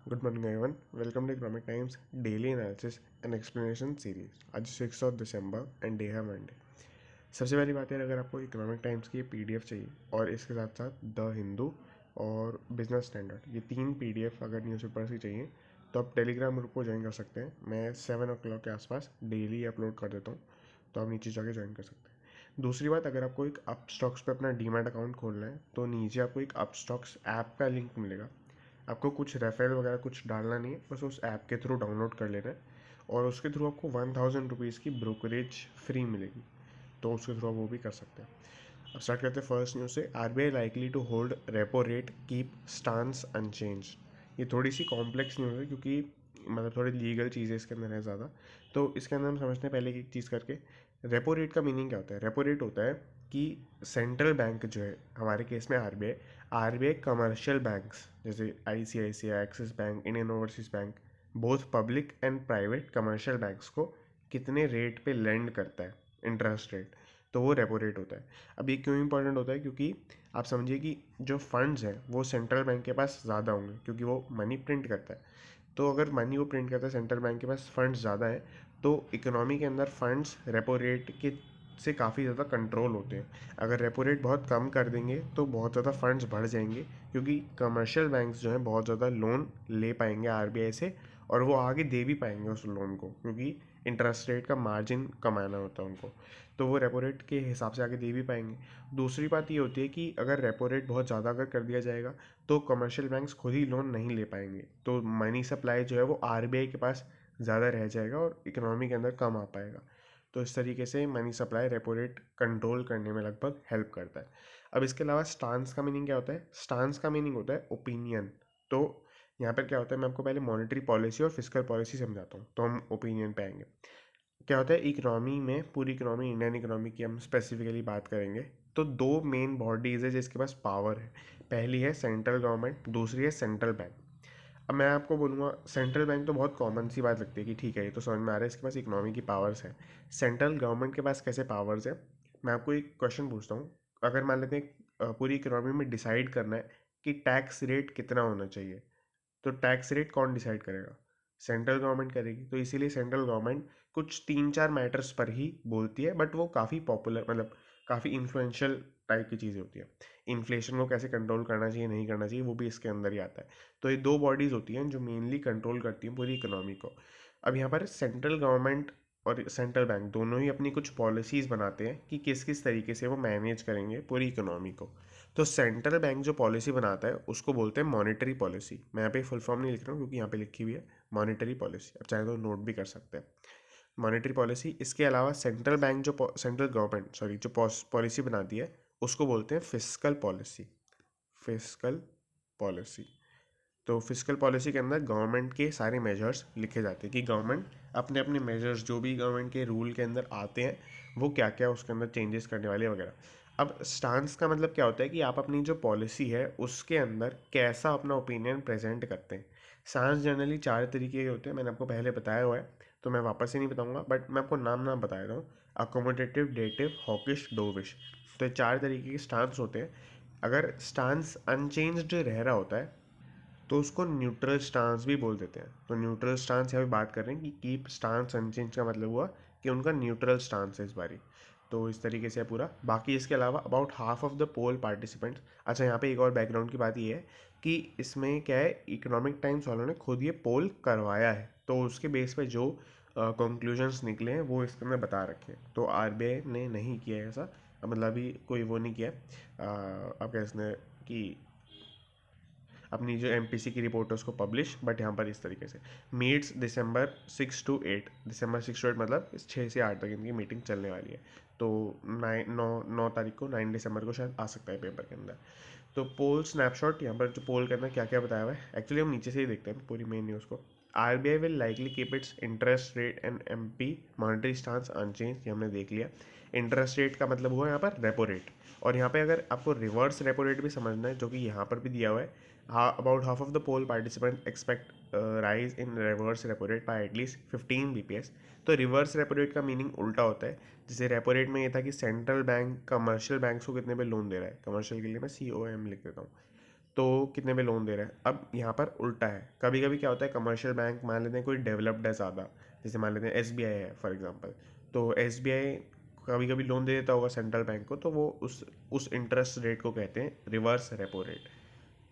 Good morning, everyone. Welcome to Economic Times Daily Analysis and Explanation Series. आज 6 दिसंबर day है Monday. सबसे पहली बात है, अगर आपको इकोनॉमिक टाइम्स की PDF चाहिए और इसके साथ साथ द हिंदू और बिजनेस स्टैंडर्ड, ये 3 PDF अगर न्यूज़पेपर्स की चाहिए तो आप टेलीग्राम ग्रुप को ज्वाइन कर सकते हैं। मैं 7 o'clock के आसपास डेली अपलोड कर देता हूँ, तो आप नीचे जाके ज्वाइन कर सकते हैं। दूसरी बात, अगर आपको एक अपस्टॉक्स पे अपना डीमैट अकाउंट खोलना है तो नीचे आपको एक अपस्टॉक्स ऐप का लिंक मिलेगा। आपको कुछ रेफरल वगैरह कुछ डालना नहीं है, बस उस ऐप के थ्रू डाउनलोड कर लेना है और उसके थ्रू आपको 1000 रुपीज़ की ब्रोकरेज फ्री मिलेगी, तो उसके थ्रू आप वो भी कर सकते हैं। अब स्टार्ट करते हैं फर्स्ट न्यूज़ से। RBI likely to hold repo rate keep stance unchanged. ये थोड़ी सी कॉम्प्लेक्स न्यूज़ है क्योंकि मतलब थोड़ी लीगल चीज़ें इसके अंदर है ज़्यादा, तो इसके अंदर हम समझते हैं पहले एक चीज़ करके। रेपो रेट का मीनिंग क्या होता है? रेपो रेट होता है कि सेंट्रल बैंक जो है, हमारे केस में आरबीआई कमर्शियल बैंक्स जैसे ICICI, axis bank, Indian overseas bank, both public and private commercial banks को कितने रेट पे लेंड करता है, इंटरेस्ट रेट, तो वो रेपो रेट होता है। अब ये क्यों इंपॉर्टेंट होता है? क्योंकि आप समझिए कि जो फंड्स हैं वो सेंट्रल बैंक के पास ज़्यादा होंगे क्योंकि वो मनी प्रिंट करता है। तो अगर मनी वो प्रिंट करता है, सेंट्रल बैंक के पास फंड्स ज़्यादा है, तो इकोनॉमी के अंदर फंड्स रेपो रेट के से काफ़ी ज़्यादा कंट्रोल होते हैं। अगर रेपो रेट बहुत कम कर देंगे तो बहुत ज़्यादा फंड्स बढ़ जाएंगे क्योंकि कमर्शियल बैंक्स जो हैं बहुत ज़्यादा लोन ले पाएंगे RBI से, और वो आगे दे भी पाएंगे उस लोन को क्योंकि इंटरेस्ट रेट का मार्जिन कमाना होता है उनको, तो वो रेपो रेट के हिसाब से आगे दे भी पाएंगे। दूसरी बात ये होती है कि अगर रेपो रेट बहुत ज़्यादा अगर कर दिया जाएगा तो कमर्शियल बैंक्स खुद ही लोन नहीं ले पाएंगे, तो मनी सप्लाई जो है वो RBI के पास ज़्यादा रह जाएगा और इकोनॉमी के अंदर कम आ पाएगा। तो इस तरीके से money supply repo rate control करने में लगभग हेल्प करता है। अब इसके अलावा स्टांस का मीनिंग क्या होता है? स्टांस का मीनिंग होता है ओपिनियन। तो यहाँ पर क्या होता है, मैं आपको पहले मॉनेटरी पॉलिसी और फिस्कल पॉलिसी समझाता हूँ तो हम ओपिनियन पे आएंगे। क्या होता है इकोनॉमी में, पूरी इकोनॉमी, इंडियन इकोनॉमी की हम स्पेसिफिकली बात करेंगे तो दो मेन बॉडीज़ है जिसके पास पावर है। पहली है सेंट्रल गवर्नमेंट, दूसरी है सेंट्रल बैंक। अब मैं आपको बोलूँगा सेंट्रल बैंक तो बहुत कॉमन सी बात लगती है कि ठीक है ये तो समझ में आ रहा है, इसके पास इकोनॉमी की पावर्स है। सेंट्रल गवर्नमेंट के पास कैसे पावर्स है? मैं आपको एक क्वेश्चन पूछता हूँ। अगर मान लेते हैं पूरी इकोनॉमी में डिसाइड करना है कि टैक्स रेट कितना होना चाहिए, तो टैक्स रेट कौन डिसाइड करेगा? सेंट्रल गवर्नमेंट करेगी। तो इसीलिए सेंट्रल गवर्नमेंट कुछ 3-4 मैटर्स पर ही बोलती है, बट वो काफ़ी पॉपुलर, मतलब काफ़ी इन्फ्लुएंशियल टाइप की चीज़ें होती है। इन्फ्लेशन को कैसे कंट्रोल करना चाहिए, नहीं करना चाहिए, वो भी इसके अंदर ही आता है। तो ये दो बॉडीज़ होती हैं जो मेनली कंट्रोल करती हैं पूरी इकोनॉमी को। अब यहाँ पर सेंट्रल गवर्नमेंट और सेंट्रल बैंक दोनों ही अपनी कुछ पॉलिसीज़ बनाते हैं कि किस किस तरीके से वो मैनेज करेंगे पूरी इकोनॉमी को। तो सेंट्रल बैंक जो पॉलिसी बनाता है उसको बोलते हैं मॉनेटरी पॉलिसी। मैं यहाँ पे फुल फॉर्म नहीं लिख रहा हूँ क्योंकि यहाँ पे लिखी हुई है मॉनेटरी पॉलिसी, अब चाहे तो नोट भी कर सकते हैं। मॉनेटरी पॉलिसी, इसके अलावा सेंट्रल बैंक जो सेंट्रल गवर्नमेंट सॉरी जो पॉलिसी बनाती है उसको बोलते हैं फिस्कल पॉलिसी। फिस्कल पॉलिसी, तो फिस्कल पॉलिसी के अंदर गवर्नमेंट के सारे मेजर्स लिखे जाते हैं कि गवर्नमेंट अपने अपने मेजर्स जो भी गवर्नमेंट के रूल के अंदर आते हैं वो क्या क्या उसके अंदर चेंजेस करने वाले वगैरह। अब स्टांस का मतलब क्या होता है कि आप अपनी जो पॉलिसी है उसके अंदर कैसा अपना ओपिनियन प्रेजेंट करते हैं। स्टांस जनरली 4 तरीके के होते हैं, मैंने आपको पहले बताया हुआ है तो मैं वापस से नहीं बताऊंगा, बट मैं आपको नाम बता देता हूँ। अकोमोडेटिव, डेटिव, हॉकिश, डोविश, तो ये 4 तरीके के स्टांस होते हैं। अगर स्टांस अनचेंज्ड रह रहा होता है तो उसको न्यूट्रल स्टांस भी बोल देते हैं। तो न्यूट्रल स्टांस यहाँ पे बात कर रहे हैं कि कीप स्टांस अनचेंज का मतलब हुआ कि उनका न्यूट्रल स्टांस है इस बारी। तो इस तरीके से है पूरा। बाकी इसके अलावा about half of the poll participants, अच्छा यहाँ पे एक और बैकग्राउंड की बात ये है कि इसमें क्या है, इकोनॉमिक टाइम्स वालों ने खुद ये पोल करवाया है तो उसके बेस पे जो कंक्लूजन्स निकले हैं वो इसके अंदर बता रखे हैं। तो RBI ने नहीं किया है ऐसा, मतलब अभी कोई वो नहीं किया अब कैसे कि अपनी जो MPC की रिपोर्ट है उसको पब्लिश, बट यहाँ पर इस तरीके से meets December 6 to 8, December 6 to 8 मतलब इस 6 से 8 तक इनकी मीटिंग चलने वाली है। तो 9 तारीख को, 9 दिसंबर को शायद आ सकता है पेपर के अंदर। तो पोल स्नैपशॉट, यहाँ पर जो पोल के अंदर क्या क्या बताया हुआ है, एक्चुअली हम नीचे से ही देखते हैं पूरी मेन न्यूज़ को। RBI will likely keep its interest rate and MP monetary stance unchanged, ये हमने देख लिया। इंटरेस्ट रेट का मतलब हुआ यहाँ पर रेपो रेट, और यहाँ पे अगर आपको रिवर्स रेपो रेट भी समझना है जो कि यहाँ पर भी दिया हुआ है, about half of the poll participant expect rise in reverse repo rate by at least 15 BPS। तो रिवर्स रेपो रेट का मीनिंग उल्टा होता है। जैसे रेपो रेट में ये था कि सेंट्रल बैंक कमर्शियल बैंक्स को कितने पे लोन दे रहा है, कमर्शियल के लिए मैं COM लिख देता हूँ, तो कितने पे लोन दे रहा है। अब यहाँ पर उल्टा है, कभी कभी क्या होता है कमर्शियल बैंक मान लेते हैं कोई डेवलप्ड है ज़्यादा, जैसे मान लेते हैं SBI है फॉर एग्जांपल, तो SBI कभी कभी लोन दे देता होगा सेंट्रल बैंक को, तो वो उस इंटरेस्ट रेट को कहते हैं रिवर्स रेपो रेट।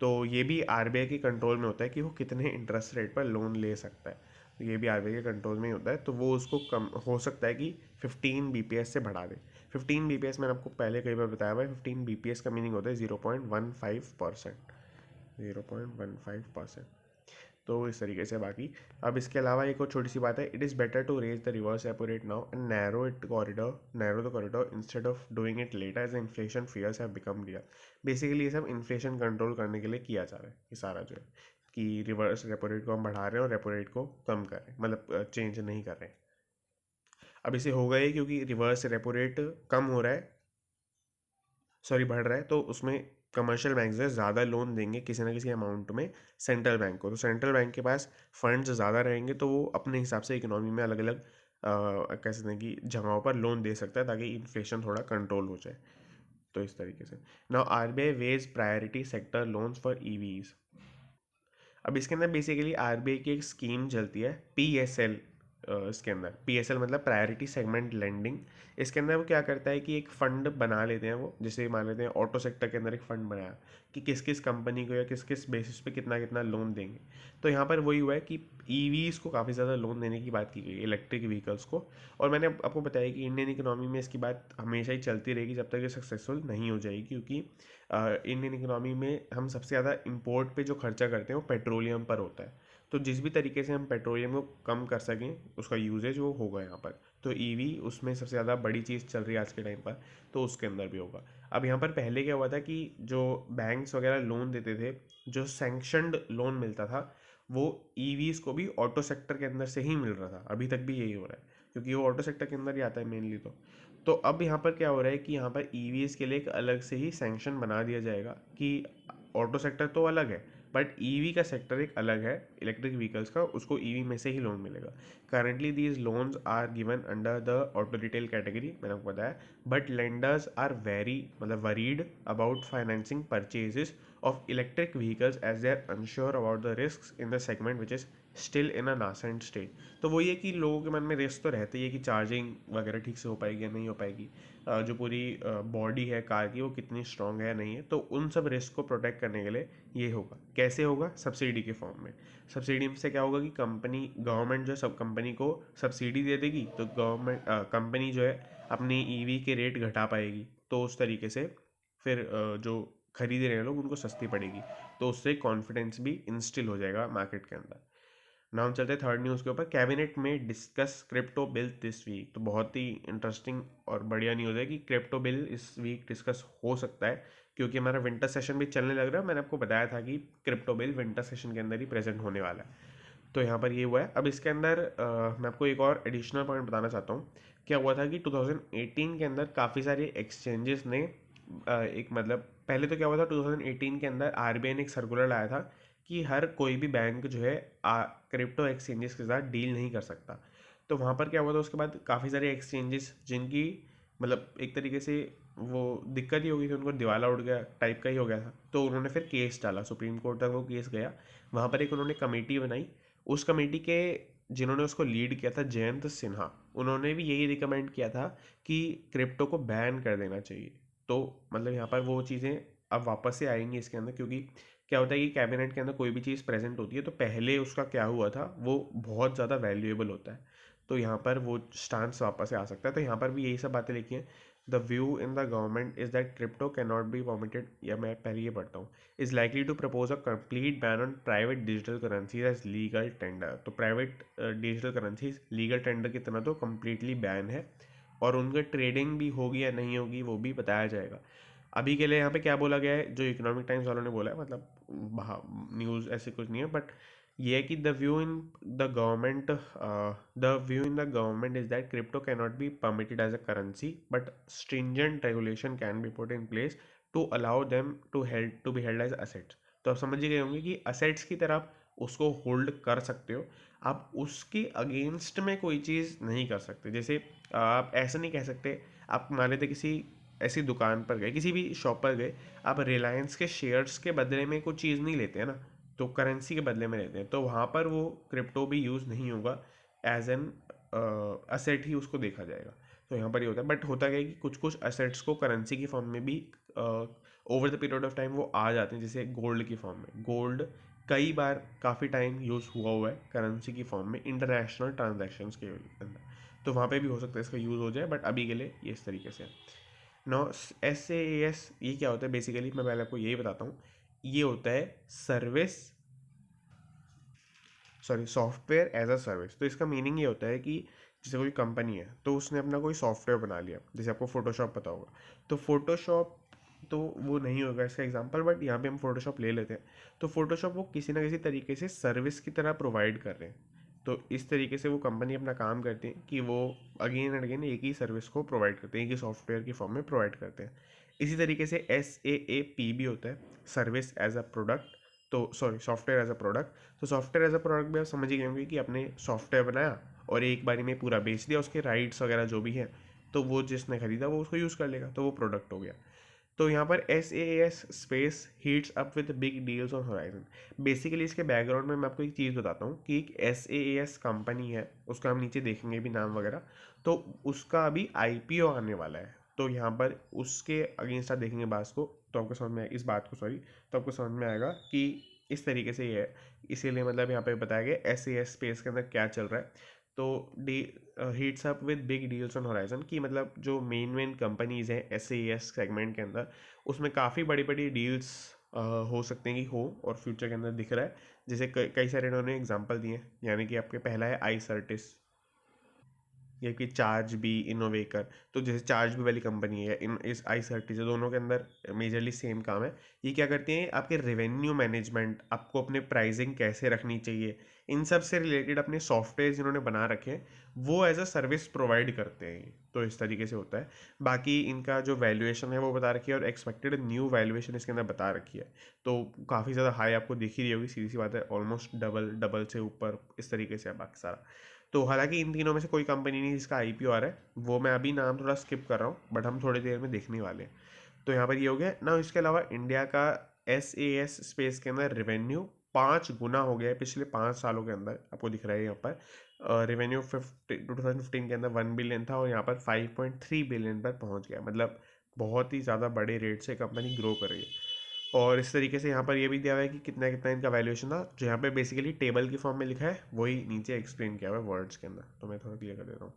तो ये भी RBI के कंट्रोल में होता है कि वो कितने इंटरेस्ट रेट पर लोन ले सकता है, तो ये भी RBI के कंट्रोल में ही होता है। तो वो उसको कम हो सकता है कि 15 BPS से बढ़ा दे। 15 BPS मैंने आपको पहले कई बार बताया हुआ है, 15 BPS का मीनिंग होता है 0.15%। 0.15%। तो इस तरीके से बाकी। अब इसके अलावा एक और छोटी सी बात है, it is better to raise the reverse repo rate now and narrow the corridor instead of doing it later as inflation fears have become real. Basically ये सब इन्फ्लेशन कंट्रोल करने के लिए किया जा रहा है, ये सारा जो है कि रिवर्स रेपो रेट को हम बढ़ा रहे हैं और रेपो रेट को कम कर रहे हैं, मतलब चेंज नहीं कर रहे हैं। अब इसे होगा ही क्योंकि रिवर्स रेपो रेट कम हो रहा है, सॉरी बढ़ रहा है, तो उसमें कमर्शियल बैंक जो है ज़्यादा लोन देंगे किसी ना किसी अमाउंट में सेंट्रल बैंक को। तो सेंट्रल बैंक के पास फंड्स ज़्यादा रहेंगे, तो वो अपने हिसाब से इकोनॉमी में अलग अलग कह सकते हैं कि जगहों पर लोन दे सकता है ताकि इन्फ्लेशन थोड़ा कंट्रोल हो जाए। तो इस तरीके से now RBI weighs priority sector loans for EVs। अब इसके अंदर बेसिकली RBI की एक स्कीम चलती है PSL। इसके अंदर PSL मतलब प्रायोरिटी सेगमेंट लेंडिंग। इसके अंदर वो क्या करता है कि एक फ़ंड बना लेते हैं वो, जैसे मान लेते हैं ऑटो सेक्टर के अंदर एक फ़ंड बनाया कि किस किस कंपनी को या किस किस बेसिस पे कितना कितना लोन देंगे। तो यहाँ पर वही हुआ है कि EVs को काफ़ी ज़्यादा लोन देने की बात की गई, इलेक्ट्रिक व्हीकल्स को। और मैंने आपको बताया कि इंडियन इकोनॉमी में इसकी बात हमेशा ही चलती रहेगी जब तक ये सक्सेसफुल नहीं हो जाएगी, क्योंकि इंडियन इकोनॉमी में हम सबसे ज़्यादा इंपोर्ट पे जो खर्चा करते हैं वो पेट्रोलियम पर होता है। तो जिस भी तरीके से हम पेट्रोलियम को कम कर सकें उसका यूजेज वो होगा यहाँ पर। तो EV उसमें सबसे ज़्यादा बड़ी चीज़ चल रही है आज के टाइम पर, तो उसके अंदर भी होगा। अब यहाँ पर पहले क्या हुआ था कि जो बैंक्स वगैरह लोन देते थे, जो सैंक्शनड लोन मिलता था वो EVs को भी ऑटो सेक्टर के अंदर से ही मिल रहा था, अभी तक भी यही हो रहा है क्योंकि वो ऑटो सेक्टर के अंदर ही आता है मेनली। तो अब यहाँ पर क्या हो रहा है कि यहाँ पर EVs के लिए एक अलग से ही सैंक्शन बना दिया जाएगा कि ऑटो सेक्टर तो अलग है बट EV का सेक्टर एक अलग है, इलेक्ट्रिक व्हीकल्स का, उसको EV में से ही लोन मिलेगा। Currently these loans are given under the auto retail category, मैंने आपको बताया, बट लेंडर्स आर वेरी मतलब worried about financing purchases of electric vehicles as they are unsure about the risk in the segment which is still in a nascent stage. तो वही है कि लोगों के मन में रिस्क तो रहती है कि चार्जिंग वगैरह ठीक से हो पाएगी या नहीं हो पाएगी, जो पूरी बॉडी है कार की वो कितनी स्ट्रांग है या नहीं है। तो उन सब रिस्क को प्रोटेक्ट करने के लिए ये होगा। कैसे होगा? सब्सिडी के फॉर्म में। सब्सिडी से क्या होगा कि गवर्नमेंट जो है सब कंपनी को सब्सिडी दे देगी, तो गवर्नमेंट कंपनी जो है अपनी EV के रेट घटा पाएगी, तो उस तरीके से फिर जो खरीद रहे हैं लोग उनको सस्ती पड़ेगी, तो उससे कॉन्फिडेंस भी इंस्टिल हो जाएगा मार्केट के अंदर। नाम चलते हैं थर्ड न्यूज़ के ऊपर। कैबिनेट में discuss crypto bill this week. तो बहुत ही इंटरेस्टिंग और बढ़िया न्यूज़ है कि क्रिप्टो बिल इस वीक डिस्कस हो सकता है, क्योंकि हमारा विंटर सेशन भी चलने लग रहा है। मैंने आपको बताया था कि क्रिप्टो बिल विंटर सेशन के अंदर ही प्रेजेंट होने वाला है, तो यहाँ पर ये हुआ है। अब इसके अंदर मैं आपको एक और एडिशनल पॉइंट बताना चाहता हूँ। क्या हुआ था कि 2018 के अंदर काफ़ी सारे एक्सचेंजेस ने एक मतलब पहले तो क्या हुआ था 2018 के अंदर RBI ने एक सर्कुलर लाया था कि हर कोई भी बैंक जो है क्रिप्टो एक्सचेंजेस के साथ डील नहीं कर सकता। तो वहाँ पर क्या हुआ था उसके बाद काफ़ी सारे एक्सचेंजेस जिनकी मतलब एक तरीके से वो दिक्कत ही हो गई थी, उनको दिवाला उठ गया टाइप का ही हो गया था, तो उन्होंने फिर केस डाला, सुप्रीम कोर्ट तक वो केस गया। वहाँ पर एक उन्होंने कमेटी बनाई, उस कमेटी के जिन्होंने उसको लीड किया था जयंत सिन्हा, उन्होंने भी यही रिकमेंड किया था कि क्रिप्टो को बैन कर देना चाहिए। तो मतलब यहाँ पर वो चीज़ें अब वापस से आएंगी इसके अंदर, क्योंकि क्या होता है कि कैबिनेट के अंदर कोई भी चीज़ प्रेजेंट होती है तो पहले उसका क्या हुआ था वो बहुत ज़्यादा वैल्यूएबल होता है, तो यहाँ पर वो स्टांस वापस से आ सकता है। तो यहाँ पर भी यही सब बातें लिखी हैं। The view in the government is that crypto can not be permitted, या मैं पहले ये पढ़ता हूँ, is likely to propose a complete ban on private digital currencies as legal tender. तो private digital currencies legal tender की तरह तो कम्प्लीटली बैन है, और उनके ट्रेडिंग भी होगी या नहीं होगी वो भी बताया जाएगा। अभी के लिए यहाँ पे क्या बोला गया है, जो इकोनॉमिक टाइम्स वालों ने बोला है, मतलब न्यूज़ ऐसे कुछ नहीं है, बट ये है कि the view in the government is that crypto can not be permitted as a currency but stringent regulation can be put in place to allow them to be held as assets. तो आप समझ ही गए होंगे कि assets की तरह आप उसको होल्ड कर सकते हो, आप उसके अगेंस्ट में कोई चीज़ नहीं कर सकते। जैसे आप ऐसा नहीं कह सकते, आप मान लेते किसी ऐसी दुकान पर गए, किसी भी शॉप पर गए, आप रिलायंस के शेयर्स के बदले में कोई चीज़ नहीं लेते हैं ना, तो करेंसी के बदले में लेते हैं, तो वहाँ पर वो क्रिप्टो भी यूज़ नहीं होगा, एज एन असेट ही उसको देखा जाएगा। तो यहाँ पर ये होता है, बट होता क्या है कि कुछ कुछ असेट्स को करेंसी की फॉर्म में भी over the period of time वो आ जाते हैं, जैसे गोल्ड की फॉर्म में। गोल्ड कई बार काफ़ी टाइम यूज़ हुआ है करेंसी की फॉर्म में इंटरनेशनल ट्रांजैक्शंस के अंदर, तो वहाँ पे भी हो सकता है इसका यूज़ हो जाए, बट अभी के लिए ये इस तरीके से है। नो, SaaS ये क्या होता है बेसिकली, मैं पहले आपको यही बताता हूँ। ये होता है service, sorry, software as a service. तो इसका मीनिंग ये होता है कि जैसे कोई कंपनी है, तो उसने अपना कोई सॉफ्टवेयर बना लिया, जैसे आपको फोटोशॉप पता होगा, तो फोटोशॉप तो वो नहीं होगा इसका एग्जांपल, बट यहाँ पे हम फोटोशॉप ले लेते हैं। तो फोटोशॉप वो किसी ना किसी तरीके से सर्विस की तरह प्रोवाइड कर रहे हैं। तो इस तरीके से वो कंपनी अपना काम करती है कि वो अगेन एंड अगेन एक ही सर्विस को प्रोवाइड करते हैं, एक ही सॉफ्टवेयर की फॉर्म में प्रोवाइड करते हैं। इसी तरीके से SaaP भी होता है, सर्विस एज अ प्रोडक्ट, तो sorry, software as a product. तो सॉफ्टवेयर एज अ प्रोडक्ट भी आप समझ ही गए होंगे कि आपने सॉफ्टवेयर बनाया और एक बारी में पूरा बेच दिया, उसके राइट्स वगैरह जो भी हैं, तो वो जिसने खरीदा वो उसको यूज़ कर लेगा, तो वो प्रोडक्ट हो गया। तो यहाँ पर SaaS space heats up with big deals on horizon. Basically इसके बैकग्राउंड में मैं आपको एक चीज़ बताता हूँ कि एक SaaS कंपनी है, उसका हम नीचे देखेंगे भी नाम वगैरह, तो उसका अभी IPO आने वाला है। तो यहाँ पर उसके अगेंस्ट आप देखेंगे बात को, तो आपको समझ में इस बात को, सॉरी, तो आपको समझ में आएगा कि इस तरीके से ये है। इसीलिए मतलब यहाँ पे बताया गया SaaS स्पेस के अंदर क्या चल रहा है। तो D heats up with big deals on horizon, की मतलब जो मेन मेन कंपनीज हैं SaaS सेगमेंट के अंदर, उसमें काफ़ी बड़ी बड़ी डील्स हो सकते हैं कि हो, और फ्यूचर के अंदर दिख रहा है। जैसे कई सारे इन्होंने एग्जांपल दिए हैं, यानी कि आपके पहला है iCertis, या कि चार्ज बी, इनोवेकर। तो जैसे चार्ज बी वाली कंपनी है, इन इस iCertis, दोनों के अंदर मेजरली सेम काम है। ये क्या करती हैं, आपके रेवेन्यू मैनेजमेंट, आपको अपने प्राइसिंग कैसे रखनी चाहिए, इन सब से रिलेटेड अपने सॉफ्टवेयर जिन्होंने बना रखे हैं, वो एज अ सर्विस प्रोवाइड करते हैं। तो इस तरीके से होता है। बाकी इनका जो वैल्यूएशन है वो बता रखी है, और एक्सपेक्टेड न्यू वैल्यूएशन इसके अंदर बता रखी है। तो काफ़ी ज़्यादा हाई आपको दिख ही रही होगी, सीधी सी बात है, ऑलमोस्ट डबल डबल से ऊपर, इस तरीके से है बाकी सारा। तो हालांकि इन तीनों में से कोई कंपनी नहीं जिसका IPO आ रहा है, वो मैं अभी नाम थोड़ा स्किप कर रहा हूँ, बट हम थोड़ी देर में देखने वाले हैं। तो यहाँ पर ये हो गया ना। इसके अलावा इंडिया का SaaS स्पेस के अंदर रेवेन्यू 5 गुना हो गया है पिछले 5 सालों के अंदर, आपको दिख रहा है यहाँ पर। रेवेन्यू 2015 के अंदर 1 बिलियन था, और यहाँ पर 5.3 बिलियन पर पहुँच गया। मतलब बहुत ही ज़्यादा बड़े रेट से कंपनी ग्रो कर रही है। और इस तरीके से यहाँ पर ये भी दिया हुआ है कि कितना कितना इनका वैल्यूएशन था, जो यहाँ पे बेसिकली टेबल की फॉर्म में लिखा है, वही नीचे एक्सप्लेन किया हुआ है वर्ड्स के अंदर। तो मैं थोड़ा क्लियर कर देता हूँ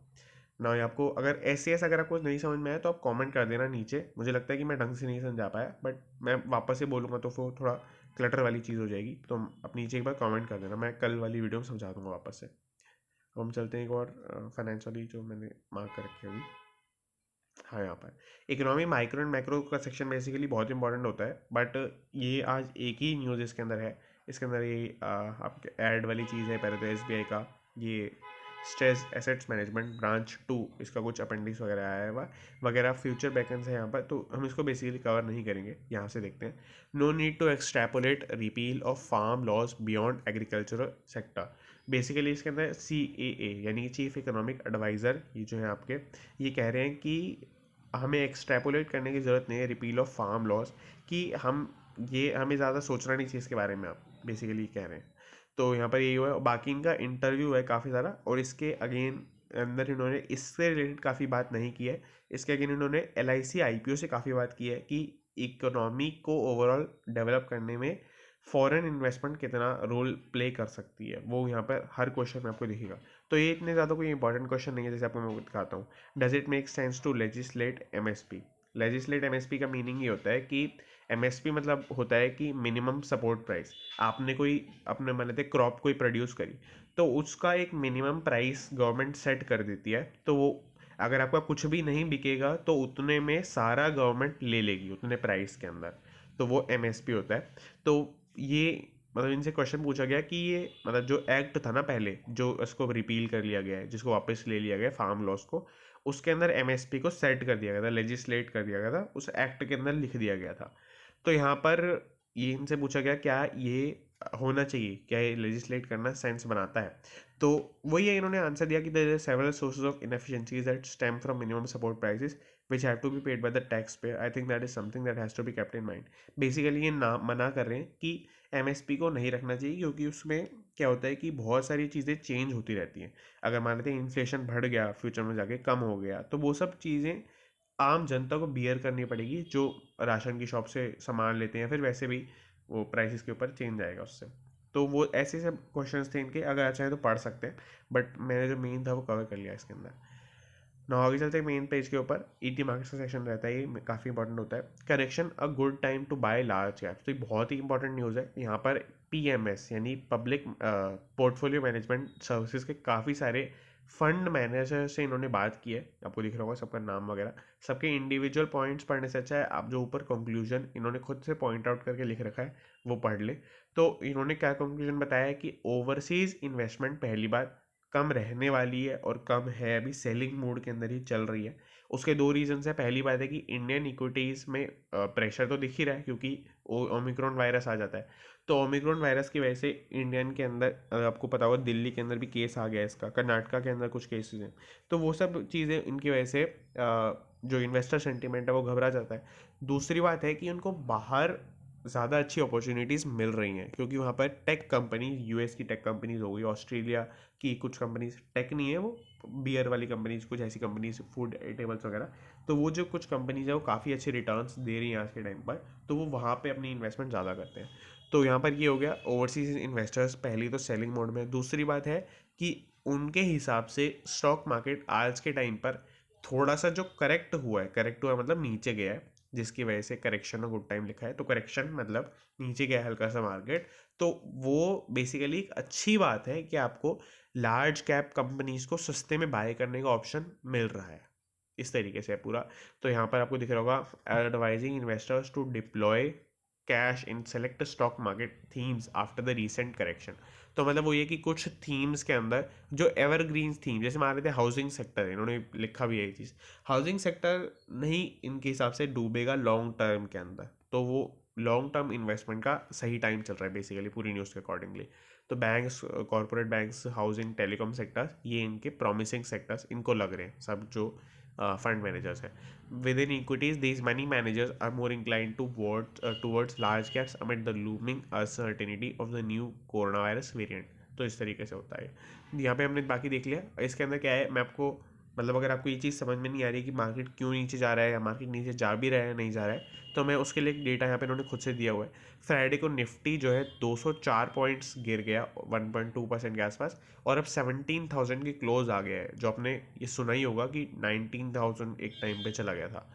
ना। ये आपको अगर SaaS अगर आपको नहीं समझ में आया तो आप कमेंट कर देना नीचे। मुझे लगता है कि मैं ढंग से नहीं समझा पाया, बट मैं वापस से बोलूँगा तो फिर थोड़ा क्लटर वाली चीज़ हो जाएगी, तो आप नीचे एक बार कमेंट कर देना, मैं कल वाली वीडियो में समझा दूँगा वापस से। अब हम चलते हैं एक और फाइनेंस वाली जो मैंने मार्क कर रखी है अभी। हाँ, यहाँ पर इकोनॉमी माइक्रो एंड मैक्रो का सेक्शन बेसिकली बहुत इंपॉर्टेंट होता है, बट ये आज एक ही न्यूज़ इसके अंदर है। इसके अंदर ये आपके ऐड वाली चीज़ है। पहले तो SBI का ये स्ट्रेस एसेट्स मैनेजमेंट ब्रांच 2, इसका कुछ अपेंडिक्स वगैरह आया हुआ वगैरह, फ्यूचर बैकेंस है यहाँ पर, तो हम इसको बेसिकली कवर नहीं करेंगे। यहाँ से देखते हैं। No need to extrapolate repeal of farm laws beyond agricultural sector. Basically इसके अंदर CAA यानी चीफ इकोनॉमिक एडवाइज़र, ये जो है आपके, ये कह रहे हैं कि हमें एक्सट्रैपोलेट करने की ज़रूरत नहीं है रिपील ऑफ फार्म लॉज, कि हम ये हमें ज़्यादा सोचना नहीं चाहिए इसके बारे में, आप बेसिकली कह रहे हैं। तो यहाँ पर यही हुआ है। बाकी इनका इंटरव्यू है काफ़ी सारा, और इसके अगेन अंदर इन्होंने इससे रिलेटेड काफ़ी बात नहीं की है। इसके अगेन इन्होंने LIC IPO से काफ़ी बात की है कि इकोनॉमी को ओवरऑल डेवलप करने में फॉरेन इन्वेस्टमेंट कितना रोल प्ले कर सकती है, वो यहाँ पर हर क्वेश्चन में आपको दिखेगा। तो ये इतने ज़्यादा कोई इंपॉर्टेंट क्वेश्चन नहीं है, जैसे आपको मैं दिखाता हूँ। Does it make sense to legislate MSP? Legislate MSP का मीनिंग ये होता है कि MSP मतलब होता है कि मिनिमम सपोर्ट प्राइस। आपने कोई अपने मान लेते क्रॉप कोई प्रोड्यूस करी, तो उसका एक मिनिमम प्राइस गवर्नमेंट सेट कर देती है। तो वो अगर आपका कुछ भी नहीं बिकेगा तो उतने में सारा गवर्नमेंट ले लेगी, उतने प्राइस के अंदर। तो वो MSP होता है। तो ये मतलब इनसे क्वेश्चन पूछा गया कि ये मतलब जो एक्ट था ना पहले, जो इसको रिपील कर लिया गया है, जिसको वापस ले लिया गया फार्म लॉस को, उसके अंदर MSP को सेट कर दिया गया था, लेजिस्लेट कर दिया गया था, उस एक्ट के अंदर लिख दिया गया था। तो यहाँ पर ये इनसे पूछा गया क्या ये होना चाहिए, क्या ये लेजिस्लेट करना सेंस बनाता है? तो वही है, इन्होंने आंसर दिया कि there are several sources of inefficiencies that stem from minimum support prices which have to be paid by the tax payer. I think that is something that has to be kept in mind. Basically ये ना मना कर रहे हैं कि MSP को नहीं रखना चाहिए, क्योंकि उसमें क्या होता है कि बहुत सारी चीज़ें चेंज होती रहती हैं। अगर मान लेते हैं इन्फ्लेशन बढ़ गया, फ्यूचर में जाके कम हो गया, तो वो सब चीज़ें आम जनता को बियर करनी पड़ेगी, जो राशन की शॉप से सामान लेते हैं, फिर वैसे भी वो प्राइसेस के ऊपर चेंज आएगा उससे। तो वो ऐसे सब क्वेश्चंस थे इनके, अगर चाहे तो पढ़ सकते हैं, बट मैंने जो मेन था वो कवर कर लिया इसके अंदर। ना आगे चलते हैं मेन पेज के ऊपर। ईटी मार्केट का सेक्शन रहता है, ये काफ़ी इंपॉर्टेंट होता है। Correction a good time to buy large caps, तो ये बहुत ही इंपॉर्टेंट न्यूज़ है यहाँ पर। पीएमएस यानी पब्लिक पोर्टफोलियो मैनेजमेंट सर्विसेज के काफ़ी सारे फंड मैनेजर से इन्होंने बात की है, आपको दिख रहा होगा सबका नाम वगैरह। सबके इंडिविजुअल पॉइंट्स पढ़ने से अच्छा है आप जो ऊपर कंक्लूजन इन्होंने खुद से पॉइंट आउट करके लिख रखा है वो पढ़ ले। तो इन्होंने क्या कंक्लूजन बताया है कि ओवरसीज इन्वेस्टमेंट पहली बार कम रहने वाली है, और कम है, अभी सेलिंग मोड के अंदर ही चल रही है। उसके दो रीजंस है। पहली बात है कि इंडियन इक्विटीज़ में प्रेशर तो दिख ही रहा है, क्योंकि ओमिक्रॉन वायरस आ जाता है। तो ओमिक्रॉन वायरस की वजह से इंडियन के अंदर आपको पता होगा दिल्ली के अंदर भी केस आ गया है इसका, कर्नाटका के अंदर कुछ केसेस हैं। तो वो सब चीज़ें इनकी वजह से जो इन्वेस्टर सेंटिमेंट है वो घबरा जाता है। दूसरी बात है कि उनको बाहर ज़्यादा अच्छी अपॉर्चुनिटीज़ मिल रही हैं, क्योंकि वहाँ पर टेक कंपनी, यूएस की टेक कंपनीज हो गई, ऑस्ट्रेलिया की कुछ कंपनीज, टेक नहीं है वो, बियर वाली कंपनीज, कुछ ऐसी कंपनीज, फूड टेबल्स वगैरह। तो वो जो कुछ कंपनीज है वो काफ़ी अच्छे रिटर्न्स दे रही हैं आज के टाइम पर, तो वो वहाँ पे अपनी इन्वेस्टमेंट ज़्यादा करते हैं। तो यहाँ पर ये हो गया, ओवरसीज इन्वेस्टर्स पहली तो सेलिंग मोड में। दूसरी बात है कि उनके हिसाब से स्टॉक मार्केट आज के टाइम पर थोड़ा सा जो करेक्ट हुआ है मतलब नीचे गया है, जिसकी वजह से करेक्शन और गुड टाइम लिखा है, तो करेक्शन मतलब नीचे गया हल्का सा मार्केट। तो वो बेसिकली एक अच्छी बात है कि आपको लार्ज कैप कंपनीज को सस्ते में बाय करने का ऑप्शन मिल रहा है। इस तरीके से है पूरा। तो यहाँ पर आपको दिख रहा होगा, advising investors to deploy cash in select stock market themes after the recent correction. तो मतलब वो ये कि कुछ थीम्स के अंदर जो एवरग्रीन थीम, जैसे मान लेते हैं हाउसिंग सेक्टर, इन्होंने लिखा भी है ये चीज़, हाउसिंग सेक्टर नहीं इनके हिसाब से डूबेगा लॉन्ग टर्म के अंदर, तो वो लॉन्ग टर्म इन्वेस्टमेंट का सही टाइम चल रहा है बेसिकली पूरी न्यूज़ के अकॉर्डिंगली। तो banks, corporate banks, housing, telecom sectors, ये इनके प्रॉमिसिंग सेक्टर्स इनको लग रहे हैं सब जो फंड मैनेजर्स हैं। Within equities these money managers are more inclined to towards large caps amid the looming uncertainty of the new coronavirus variant. तो इस तरीके से होता है। यहाँ पे हमने बाकी देख लिया। इसके अंदर क्या है, मैं आपको मतलब अगर आपको ये चीज़ समझ में नहीं आ रही कि मार्केट क्यों नीचे जा रहा है, या मार्केट नीचे जा भी रहा है नहीं जा रहा है, तो मैं उसके लिए एक डेटा यहाँ पे इन्होंने खुद से दिया हुआ है। फ्राइडे को निफ्टी जो है 204 पॉइंट्स गिर गया 1.2% के आसपास, और अब 17,000 की क्लोज आ गया है, जो आपने ये सुना ही होगा कि 19,000 एक टाइम पे चला गया था।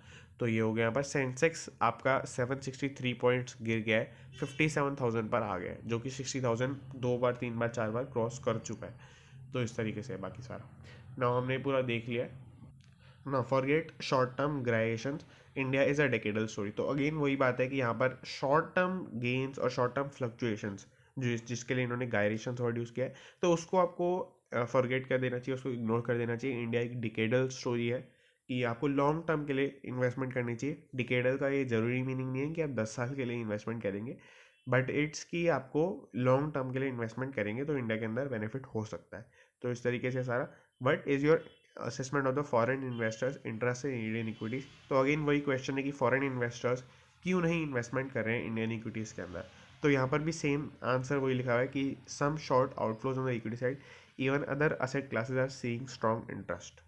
तो ये हो गया यहाँ पर। सेंसेक्स आपका 763 पॉइंट्स गिर गया है, 57,000 पर आ गया है, जो कि 60,000 दो बार, तीन बार, चार बार क्रॉस कर चुका है। तो इस तरीके से है बाकी सारा। ना हमने पूरा देख लिया है ना। Forget short term gyrations, India is a decadal story. तो अगेन वही बात है कि यहाँ पर शॉर्ट टर्म गेन्स और शॉर्ट टर्म फ्लक्चुएशंस जिसके लिए इन्होंने गायरेशंस वर्ड यूज़ किया है, तो उसको आपको फॉरगेट कर देना चाहिए, उसको इग्नोर कर देना चाहिए। इंडिया एक डिकेडल स्टोरी है कि आपको लॉन्ग टर्म के लिए इन्वेस्टमेंट करनी चाहिए। डिकेडल का ये ज़रूरी मीनिंग नहीं है कि आप 10 साल के लिए इन्वेस्टमेंट करेंगे, बट इट्स कि आपको लॉन्ग टर्म के लिए इन्वेस्टमेंट करेंगे तो इंडिया के अंदर बेनिफिट हो सकता है। तो इस तरीके से सारा। But is your assessment of the foreign investors interest in Indian equities. तो अगेन वही क्वेश्चन है कि फॉरेन इन्वेस्टर्स क्यों नहीं इन्वेस्टमेंट कर रहे हैं इंडियन इक्विटीज़ के अंदर। तो यहाँ पर भी सेम आंसर वही लिखा हुआ है कि some short outflows on the equity side, even other asset classes are seeing strong interest.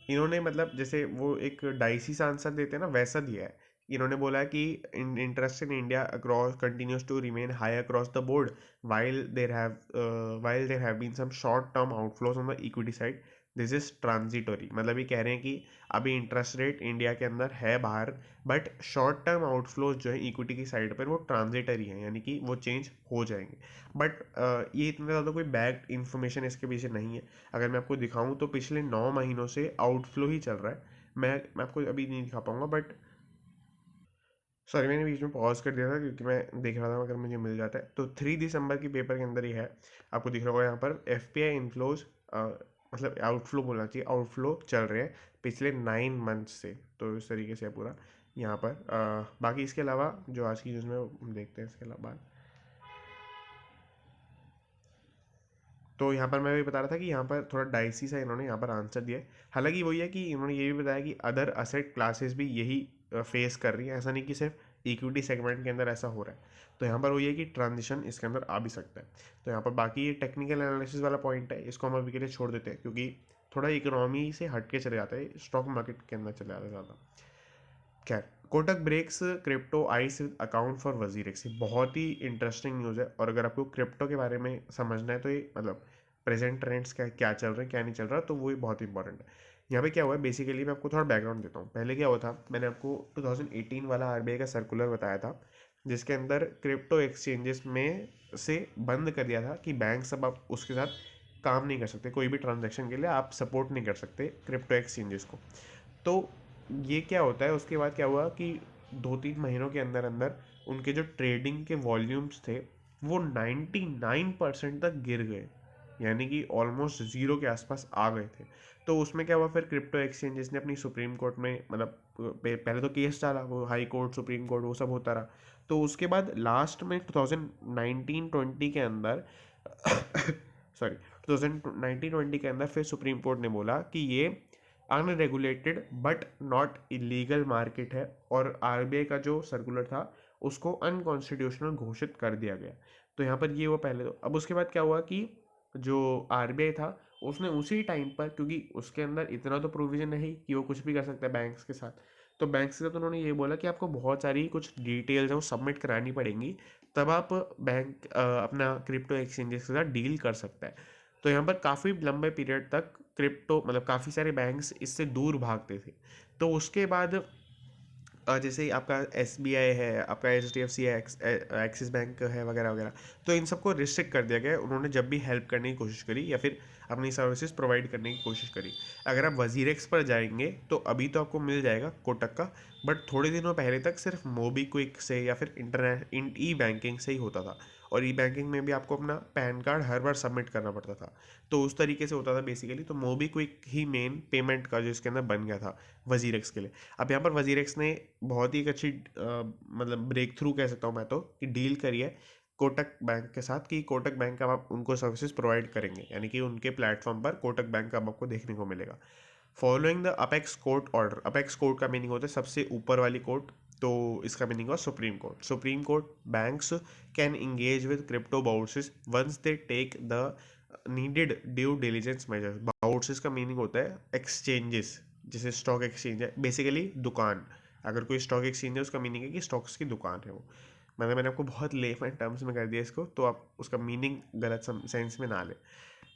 इन्होंने मतलब जैसे वो एक डाइसी सा आंसर देते हैं ना, वैसा दिया है। इन्होंने बोला है कि interest in India across continues to remain high across the board, while there have been some short term outflows on the equity side, this is transitory. मतलब ये कह रहे हैं कि अभी इंटरेस्ट रेट इंडिया के अंदर है बाहर, बट शॉर्ट टर्म आउटफ्लोज जो है इक्विटी की साइड पर वो ट्रांजिटरी है, यानी कि वो चेंज हो जाएंगे। बट ये इतना ज़्यादा कोई बैक्ड इन्फॉर्मेशन इसके पीछे नहीं है। अगर मैं आपको दिखाऊं तो पिछले 9 महीनों से आउटफ्लो ही चल रहा है। मैं आपको अभी नहीं दिखा पाऊंगा, बट सॉरी मैंने बीच में पॉज कर दिया था क्योंकि मैं देख रहा था अगर मुझे मिल जाता है। तो 3 दिसंबर की पेपर के अंदर ही है, आपको दिख रहा होगा यहाँ पर एफपीआई इन्फ्लोज, मतलब आउटफ्लो बोलना चाहिए, आउटफ्लो चल रहे हैं पिछले 9 मंथ से। तो इस तरीके से है पूरा यहाँ पर। बाकी इसके अलावा जो आज की न्यूज़ में हम देखते हैं इसके अलावा तो यहाँ पर मैं भी बता रहा था कि यहाँ पर थोड़ा डाइसी सा इन्होंने यहाँ पर आंसर दिया है। हालांकि वही है कि इन्होंने ये भी बताया कि अदर असेट क्लासेस भी यही फेस कर रही है, ऐसा नहीं कि सिर्फ इक्विटी सेगमेंट के अंदर ऐसा हो रहा है। तो यहाँ पर वही है कि ट्रांजिशन इसके अंदर आ भी सकता है। तो यहाँ पर बाकी ये टेक्निकल एनालिसिस वाला पॉइंट है, इसको हम अभी के लिए छोड़ देते हैं क्योंकि थोड़ा इकोनॉमी से हट के चले जाता है, स्टॉक मार्केट के अंदर चले जाता है ज़्यादा। खैर, Kotak breaks crypto ice account for WazirX, ये बहुत ही इंटरेस्टिंग न्यूज़ है। और अगर आपको क्रिप्टो के बारे में समझना है तो ये मतलब प्रेजेंट ट्रेंड्स क्या क्या चल रहे हैं क्या नहीं चल रहा, तो वो ही बहुत इंपॉर्टेंट है। यहाँ पे क्या हुआ है बेसिकली, मैं आपको थोड़ा बैकग्राउंड देता हूँ। पहले क्या हुआ था, मैंने आपको 2018 वाला आरबीआई का सर्कुलर बताया था, जिसके अंदर क्रिप्टो एक्सचेंजेस में से बंद कर दिया था कि बैंक सब आप उसके साथ काम नहीं कर सकते, कोई भी ट्रांजेक्शन के लिए आप सपोर्ट नहीं कर सकते क्रिप्टो एक्सचेंजेस को। तो ये क्या होता है, उसके बाद क्या हुआ कि 2-3 महीनों के अंदर अंदर उनके जो ट्रेडिंग के वॉल्यूम्स थे वो 99% तक गिर गए, यानी कि ऑलमोस्ट ज़ीरो के आसपास आ गए थे। तो उसमें क्या हुआ, फिर क्रिप्टो एक्सचेंजेस ने अपनी सुप्रीम कोर्ट में मतलब पहले तो केस डाला, वो हाई कोर्ट सुप्रीम कोर्ट वो सब होता रहा। तो उसके बाद लास्ट में 2019-20 के अंदर सॉरी 2019-20 के अंदर फिर सुप्रीम कोर्ट ने बोला कि ये unregulated but not illegal market है, और आरबीआई का जो सर्कुलर था उसको अनकॉन्स्टिट्यूशनल घोषित कर दिया गया। तो यहाँ पर ये हुआ पहले। तो अब उसके बाद क्या हुआ कि जो आरबीआई था उसने उसी टाइम पर, क्योंकि उसके अंदर इतना तो प्रोविजन है ही कि वो कुछ भी कर सकता है बैंक्स के साथ, तो बैंक्स के साथ उन्होंने ये बोला कि आपको बहुत सारी कुछ डिटेल्स हैं वो सबमिट करानी पड़ेंगी, तब आप बैंक अपना क्रिप्टो एक्सचेंजेस के साथ डील कर सकता है। तो यहाँ पर काफ़ी लंबे पीरियड तक क्रिप्टो मतलब काफ़ी सारे बैंक्स इससे दूर भागते थे। तो उसके बाद जैसे आपका एसबीआई है, आपका एचडीएफसी है, एक्सिस बैंक है वगैरह वगैरह, तो इन सबको रिस्ट्रिक्ट कर दिया गया। उन्होंने जब भी हेल्प करने की कोशिश करी या फिर अपनी सर्विसेज प्रोवाइड करने की कोशिश करी। अगर आप वजीरेक्स पर जाएंगे तो अभी तो आपको मिल जाएगा कोटक का, बट थोड़े दिनों पहले तक सिर्फ मोबीक्विक से या फिर इंटरनेट ई बैंकिंग से ही होता था। और ई बैंकिंग में भी आपको अपना पैन कार्ड हर बार सबमिट करना पड़ता था। तो उस तरीके से होता था बेसिकली। तो मोबीक्विक ही मेन पेमेंट का जो इसके अंदर बन गया था वजीरेक्स के लिए। अब यहाँ पर वजीरेक्स ने बहुत ही एक अच्छी मतलब ब्रेक थ्रू कह सकता हूँ मैं तो, कि डील करी है कोटक बैंक के साथ कि कोटक बैंक का आप उनको सर्विसेज प्रोवाइड करेंगे, यानी कि उनके प्लेटफॉर्म पर कोटक बैंक का आपको देखने को मिलेगा। Following the apex court order, apex court का मीनिंग होता है सबसे ऊपर वाली कोर्ट, तो इसका मीनिंग हुआ Supreme Court. Supreme Court banks can engage with crypto bourses once they take the needed due diligence measures. Bourses का मीनिंग होता है एक्सचेंजेस, जैसे स्टॉक एक्सचेंज है बेसिकली दुकान। अगर कोई स्टॉक एक्सचेंज है उसका मीनिंग है कि स्टॉक्स की दुकान है वो। मतलब मैंने आपको बहुत लेमन टर्म्स में कर दिया इसको, तो आप उसका मीनिंग गलत सेंस में ना ले।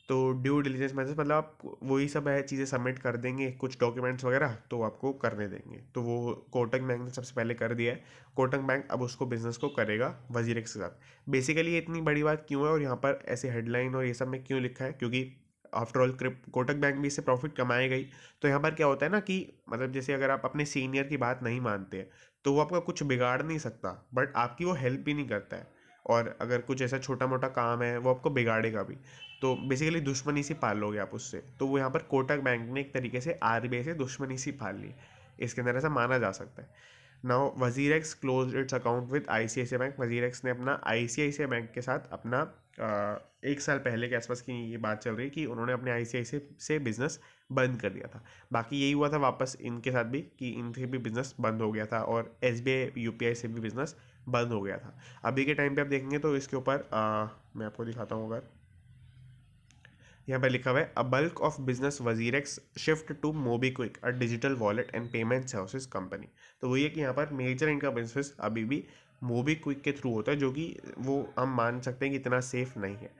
तो ड्यू डिलीजेंस मतलब आप वही सब है चीज़ें सबमिट कर देंगे, कुछ डॉक्यूमेंट्स वगैरह तो आपको करने देंगे। तो वो कोटक बैंक ने सबसे पहले कर दिया है। कोटक बैंक अब उसको बिजनेस को करेगा वजीरेक्स के साथ। बेसिकली ये इतनी बड़ी बात क्यों है और यहाँ पर ऐसे हेडलाइन और ये सब में क्यों लिखा है, क्योंकि आफ्टर ऑल कोटक बैंक भी इससे प्रॉफिट कमाएगा ही। तो यहाँ पर क्या होता है ना कि मतलब जैसे अगर आप अपने सीनियर की बात नहीं मानते हैं तो वो आपका कुछ बिगाड़ नहीं सकता, बट आपकी वो हेल्प भी नहीं करता है। और अगर कुछ ऐसा छोटा मोटा काम है वो आपको बिगाड़ेगा भी। तो बेसिकली दुश्मनी सी पाल लोगे आप उससे। तो वो यहाँ पर कोटक बैंक ने एक तरीके से आरबीआई से दुश्मनी सी पाल ली, इसके अंदर ऐसा माना जा सकता है। Now WazirX close it's account with ICICI bank. WazirX ने अपना आईसीआईसीआई बैंक के साथ अपना 1 साल पहले के आसपास की ये बात चल रही है कि उन्होंने अपने आईसीआईसीआई से बिजनेस बंद कर दिया था। बाकी यही हुआ था वापस इनके साथ भी कि इनसे भी बिजनेस बंद हो गया था, और एसबीआई यूपीआई से भी बिजनेस बंद हो गया था। अभी के टाइम पे आप देखेंगे तो इसके ऊपर मैं आपको दिखाता हूँ। अगर यहाँ पर लिखा हुआ है, a bulk of business WazirX shift to MobiKwik a digital wallet and payment services company. तो वही है कि यहाँ पर मेजर इनका बिजनेस अभी भी मोबीक्विक के थ्रू होता है, जो कि वो हम मान सकते हैं कि इतना सेफ नहीं है।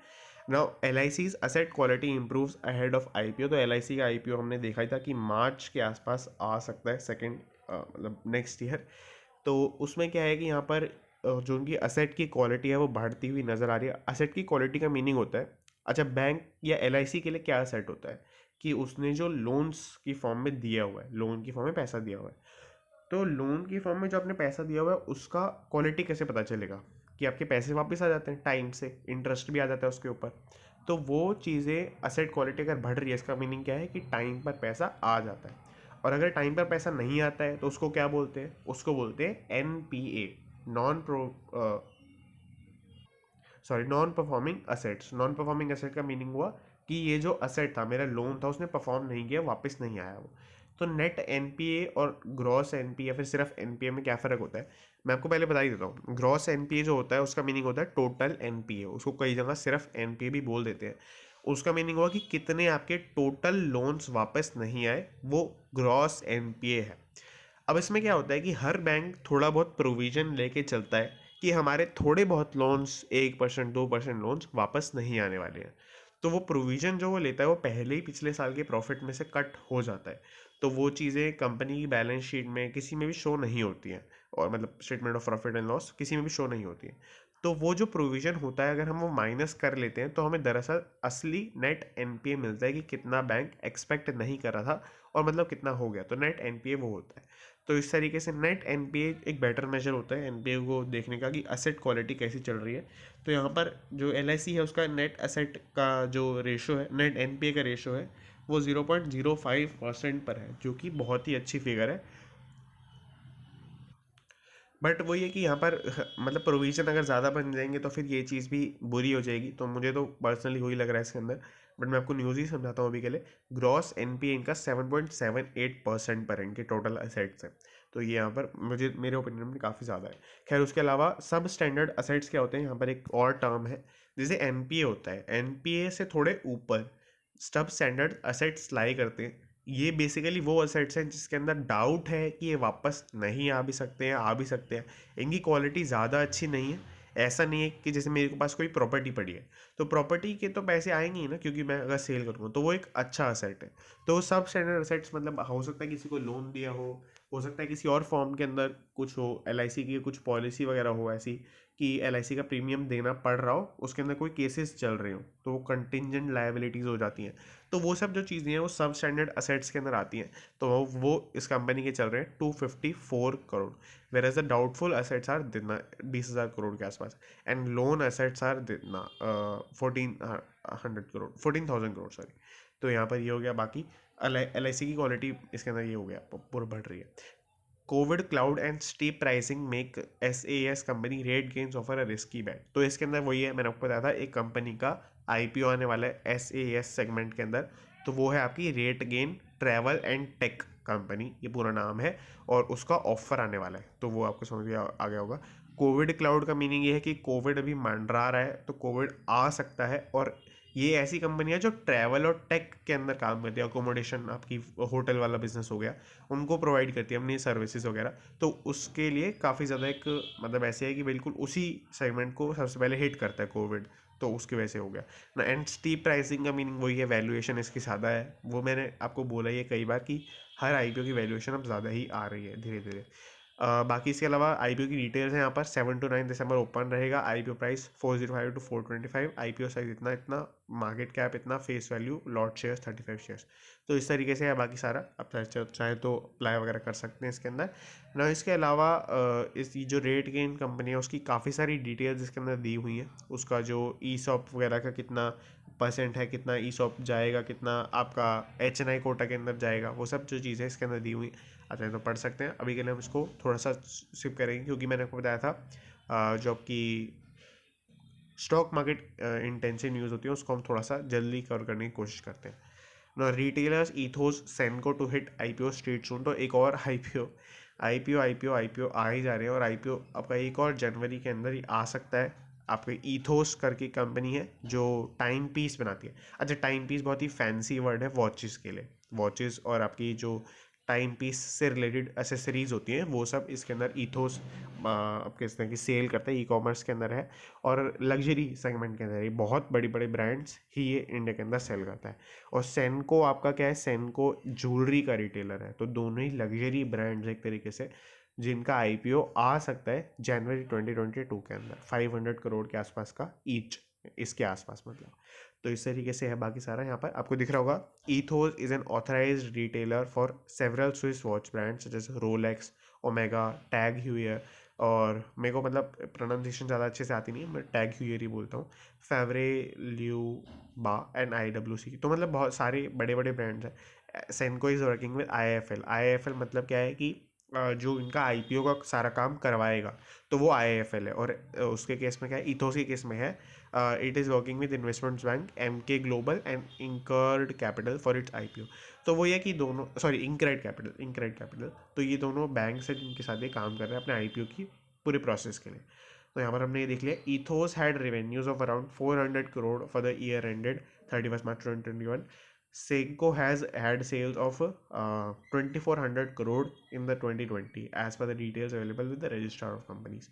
Now L I C's asset quality improves ahead of I P O. तो एल आई सी का आई पी ओ हमने देखा ही था कि मार्च के आसपास आ सकता है, सेकेंड मतलब नेक्स्ट ईयर। तो उसमें क्या है कि यहाँ पर जो उनकी असेट की क्वालिटी है वो बढ़ती हुई नज़र आ रही है। असेट की क्वालिटी का मीनिंग होता है, अच्छा बैंक या एलआईसी के लिए क्या असेट होता है कि उसने जो लोन्स की फॉर्म में दिया हुआ है, लोन की फॉर्म में पैसा दिया हुआ है, तो लोन की फॉर्म में जो आपने पैसा दिया हुआ है उसका क्वालिटी कैसे पता चलेगा कि आपके पैसे वापस आ जाते हैं टाइम से, इंटरेस्ट भी आ जाता है उसके ऊपर। तो वो चीज़ें असेट क्वालिटी अगर बढ़ रही है इसका मीनिंग क्या है कि टाइम पर पैसा आ जाता है। और अगर टाइम पर पैसा नहीं आता है तो उसको क्या बोलते हैं, उसको बोलते हैं NPA, non pro sorry non performing assets. Non performing asset का मीनिंग हुआ कि ये जो असेट था, मेरा लोन था, उसने परफॉर्म नहीं किया, वापस नहीं आया वो। तो नेट एनपीए और ग्रॉस एनपीए या फिर सिर्फ एनपीए में क्या फ़र्क होता है, मैं आपको पहले बता ही देता हूँ। ग्रॉस एनपीए जो होता है उसका मीनिंग होता है टोटल एनपीए, उसको कई जगह सिर्फ एनपीए भी बोल देते हैं। उसका मीनिंग हुआ कि कितने आपके टोटल लोन्स वापस नहीं आए, वो ग्रॉस एनपीए है। अब इसमें क्या होता है कि हर बैंक थोड़ा बहुत प्रोविजन लेके चलता है कि हमारे थोड़े बहुत लोन्स 1% 2% लोन्स वापस नहीं आने वाले हैं। तो वो प्रोविजन जो वो लेता है वो पहले ही पिछले साल के प्रॉफिट में से कट हो जाता है। तो वो चीज़ें कंपनी की बैलेंस शीट में किसी में भी शो नहीं होती हैं, और मतलब statement of profit and loss किसी में भी शो नहीं होती है। तो वो जो प्रोविजन होता है अगर हम वो माइनस कर लेते हैं तो हमें दरअसल असली नेट एनपीए मिलता है कि कितना बैंक एक्सपेक्ट नहीं कर रहा था और मतलब कितना हो गया, तो नेट एनपीए वो होता है। तो इस तरीके से नेट एनपीए एक बेटर मेजर होता है एनपीए को देखने का कि असेट क्वालिटी कैसी चल रही है। तो यहाँ पर जो एलआईसी है उसका नेट असेट का जो रेशो है, नेट एनपीए का रेशो है, वो 0.05% पर है, जो कि बहुत ही अच्छी फिगर है। बट वही है कि यहाँ पर मतलब प्रोविजन अगर ज़्यादा बन जाएंगे तो फिर ये चीज़ भी बुरी हो जाएगी। तो मुझे तो पर्सनली वही लग रहा है इसके अंदर। बट मैं आपको न्यूज़ ही समझाता हूँ अभी के लिए। ग्रॉस एनपीए इनका 7.78% पर है, इनके टोटल असेट्स है। तो ये यहाँ पर मुझे मेरे ओपिनियन में काफ़ी ज़्यादा है। खैर उसके अलावा सब स्टैंडर्ड असेट्स क्या होते हैं, यहाँ पर एक और टर्म है जिसे एनपीए होता है। एनपीए से थोड़े ऊपर सब स्टैंडर्ड असेट्स लाई करते हैं। ये बेसिकली वो असेट्स हैं जिसके अंदर डाउट है कि ये वापस नहीं आ भी सकते हैं, आ भी सकते हैं। इनकी क्वालिटी ज़्यादा अच्छी नहीं है। ऐसा नहीं है कि जैसे मेरे पास कोई प्रॉपर्टी पड़ी है, तो प्रॉपर्टी के तो पैसे आएंगे ही ना, क्योंकि मैं अगर सेल करूँगा तो वो एक अच्छा असेट है। तो सब स्टैंडर्ड असेट्स मतलब हो सकता है किसी को लोन दिया हो सकता है किसी और फॉर्म के अंदर कुछ हो, एलआईसी की कुछ पॉलिसी वगैरह हो ऐसी कि एलआईसी का प्रीमियम देना पड़ रहा हो, उसके अंदर कोई केसेस चल रहे हो, तो वो कंटिजेंट लायबिलिटीज़ हो जाती हैं। तो वो सब जो चीज़ें हैं वो सब स्टैंडर्ड असेट्स के अंदर आती हैं। तो वो इस कंपनी के चल रहे हैं 254 crore, whereas the doubtful assets are दितना 20,000 करोड़ के आसपास, एंड लोन असेट्स आर दितना 1400 करोड़, 14,000 करोड़ सॉरी। तो यहाँ पर ये हो गया। बाकी एल आई सी की क्वालिटी इसके अंदर ये हो गया, पूरा बढ़ रही है। Covid cloud and steep pricing make S A S company rate gains offer a risky bat. तो इसके अंदर वही है, मैंने आपको बताया था एक कंपनी का आईपीओ आने वाला है एस ए एस सेगमेंट के अंदर। तो वो है आपकी rate gain travel and tech company, ये पूरा नाम है, और उसका ऑफर आने वाला है। तो वो आपको समझ में आ गया होगा। कोविड क्लाउड का मीनिंग ये है कि कोविड अभी मंडरा रहा है तो कोविड आ सकता है, और ये ऐसी कंपनी है जो ट्रैवल और टेक के अंदर काम करती है। अकोमोडेशन, आपकी होटल वाला बिजनेस हो गया, उनको प्रोवाइड करती है अपनी सर्विसेज वगैरह। तो उसके लिए काफ़ी ज़्यादा एक मतलब ऐसे है कि बिल्कुल उसी सेगमेंट को सबसे पहले हिट करता है कोविड। तो उसकी वजह से हो गया ना। एंड स्टीप प्राइसिंग का मीनिंग वही है, वैल्यूएशन इसकी ज़्यादा है। वो मैंने आपको बोला ही है कई बार कि हर आईपीओ की वैल्यूएशन अब ज़्यादा ही आ रही है धीरे धीरे। बाकी इसके अलावा आईपीओ की डिटेल्स हैं यहाँ पर। 7 to 9 दिसंबर ओपन रहेगा। IPO price 405 to 425, IPO size इतना इतना, मार्केट कैप इतना, face value lot shares 35 shares. तो इस तरीके से है बाकी सारा। आप चाहे तो अप्लाई वगैरह कर सकते हैं इसके अंदर ना। इसके अलावा इस जो रेट गेन कंपनी है उसकी काफ़ी सारी डिटेल्स इसके अंदर दी हुई हैं। उसका जो ई सॉप वगैरह का कितना परसेंट है, कितना ई सॉप जाएगा, कितना आपका एच एन आई कोटा के अंदर जाएगा, वो सब जो चीज़ें इसके अंदर दी हुई। अच्छा तो पढ़ सकते हैं। अभी के लिए हम इसको थोड़ा सा स्किप करेंगे क्योंकि मैंने आपको बताया था जो आपकी स्टॉक मार्केट इंटेंसिव न्यूज़ होती है उसको हम थोड़ा सा जल्दी कवर करने की कोशिश करते हैं ना। Retailers Ethos Senco to hit IPO street soon. तो एक और आईपीओ आईपीओ आईपीओ आईपीओ आ ही जा रहे हैं, और आईपीओ आपका एक और जनवरी के अंदर ही आ सकता है। आपके ईथोस करके कंपनी है जो टाइम पीस बनाती है। अच्छा, टाइम पीस बहुत ही फैंसी वर्ड है वॉचेस के लिए। वॉचेस और आपकी जो टाइम पीस से रिलेटेड एसेसरीज होती हैं वो सब इसके अंदर ईथोस आपके इस तरह की सेल करते हैं, ई कॉमर्स के अंदर है। और लग्जरी सेगमेंट के अंदर ये बहुत बड़ी बड़े ब्रांड्स ही ये इंडिया के अंदर सेल करता है। और सेनको आपका क्या है, सेनको ज्वेलरी का रिटेलर है। तो दोनों ही लग्जरी ब्रांड्स एक तरीके से जिनका आईपीओ आ सकता है जनवरी 2022 के अंदर, 500 करोड़ के आसपास का ईच, इसके आसपास मतलब। तो इस तरीके से है बाकी सारा। यहाँ पर आपको दिख रहा होगा ethos is an authorised retailer for several Swiss watch brands जैसे रोलेक्स, ओमेगा, टैग ह्यूयर, और मेरे को मतलब प्रोनाउंसिएशन ज़्यादा अच्छे से आती नहीं है, मैं टैग ह्यूयर ही बोलता हूँ, फेवरे ल्यू बा एंड आई डब्ल्यू सी। तो मतलब बहुत सारे बड़े बड़े ब्रांड्स हैं। Senco is working with I F L. I F L मतलब क्या है कि जो इनका आईपीओ का सारा काम करवाएगा, तो वो आईआईएफएल है। और उसके केस में क्या है, इथोस के केस में है it is working with investments bank, Emkay Global and InCred Capital for its IPO. तो वो ये कि दोनों, सॉरी, इंक्रेड कैपिटल, तो ये दोनों बैंक्स हैं जिनके साथ ये काम कर रहे हैं अपने आईपीओ की पूरे प्रोसेस के लिए। तो यहाँ पर हमने ये देख लिया, ethos had revenues of around 400 crore for the year ended 31 March 2021. Seiko has had sales of 2400 crore in the 2020 as per the details available with the registrar of companies.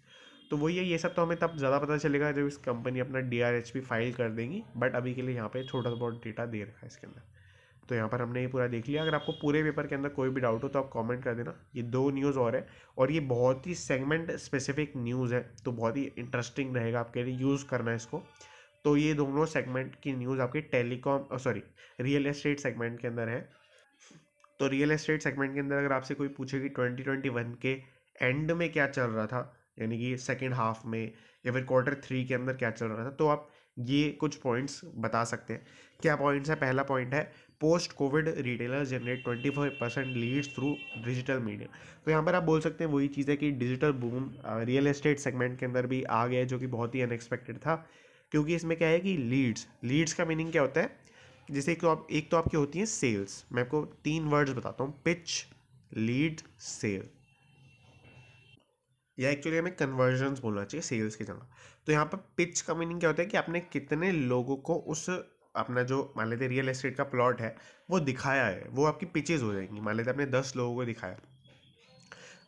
तो वही है, ये सब तो हमें तब ज़्यादा पता चलेगा जब इस कंपनी अपना DRHP फाइल कर देंगी, बट अभी के लिए यहाँ पे छोटा सा बहुत डेटा दे रखा है इसके अंदर। तो यहाँ पर हमने ये पूरा देख लिया। अगर आपको पूरे पेपर के अंदर कोई भी डाउट हो तो आप कमेंट कर देना। ये 2 न्यूज़ और है, और ये बहुत ही सेगमेंट स्पेसिफिक न्यूज़ है, तो बहुत ही इंटरेस्टिंग रहेगा आपके लिए, यूज़ करना है इसको। तो ये दोनों सेगमेंट की न्यूज़ आपकी telecom, sorry, real estate segment के अंदर है। तो रियल एस्टेट सेगमेंट के अंदर अगर आपसे कोई पूछे कि 2021 के एंड में क्या चल रहा था, यानी कि सेकेंड हाफ में या फिर Q3 के अंदर क्या चल रहा था, तो आप ये कुछ पॉइंट्स बता सकते हैं। क्या पॉइंट्स है? पहला पॉइंट है, post covid retailers generate 25% leads through digital media. तो यहाँ पर आप बोल सकते हैं वही चीज़ है कि digital boom real estate segment के अंदर भी आ गया है, जो कि बहुत ही अनएक्सपेक्टेड था। क्योंकि इसमें क्या है कि लीड्स का मीनिंग क्या होता है? जैसे एक तो आपकी होती है सेल्स। मैं आपको 3 वर्ड्स बताता हूँ, पिच, लीड, सेल। या एक्चुअली हमें कन्वर्जन्स बोलना चाहिए सेल्स की जगह। तो यहाँ पर पिच का मीनिंग क्या होता है कि आपने कितने लोगों को उस, अपना जो मान लेते रियल एस्टेट का प्लॉट है वो दिखाया है, वो आपकी पिचेज हो जाएंगी। मान लेते आपने 10 लोगों को दिखाया,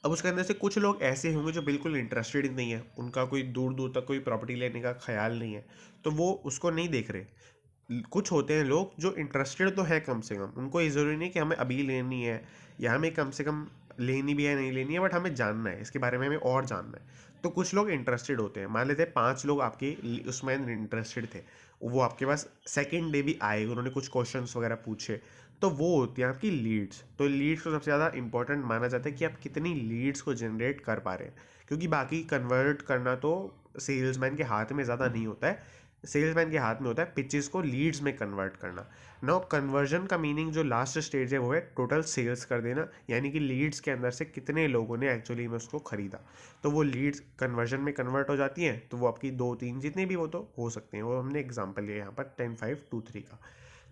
अब उसके अंदर से कुछ लोग ऐसे होंगे जो बिल्कुल इंटरेस्टेड ही नहीं है, उनका कोई दूर दूर तक कोई प्रॉपर्टी लेने का ख्याल नहीं है, तो वो उसको नहीं देख रहे। कुछ होते हैं लोग जो इंटरेस्टेड तो है, कम से कम उनको ये ज़रूरी नहीं कि हमें अभी लेनी है, या हमें कम से कम लेनी भी है नहीं लेनी है, बट हमें जानना है इसके बारे में, हमें और जानना है। तो कुछ लोग इंटरेस्टेड होते हैं। मान लेते हैं 5 लोग आपके उसमें इंटरेस्टेड थे, वो आपके पास सेकेंड डे भी आए, उन्होंने कुछ क्वेश्चंस वगैरह पूछे, तो वो होती हैं आपकी लीड्स। तो लीड्स को सबसे ज़्यादा इंपॉर्टेंट माना जाता है कि आप कितनी लीड्स को जनरेट कर पा रहे हैं, क्योंकि बाकी कन्वर्ट करना तो सेल्समैन के हाथ में ज़्यादा नहीं होता है। सेल्समैन के हाथ में होता है पिचेस को लीड्स में कन्वर्ट करना। नाउ कन्वर्जन का मीनिंग जो लास्ट स्टेज है वो है टोटल सेल्स कर देना, यानी कि लीड्स के अंदर से कितने लोगों ने एक्चुअली में उसको खरीदा। तो वो लीड्स कन्वर्जन में कन्वर्ट हो जाती हैं, तो वो आपकी 2 3 जितने भी वो तो हो सकते हैं। वो हमने एग्जाम्पल लिया यहाँ पर 10 5 2 3 का।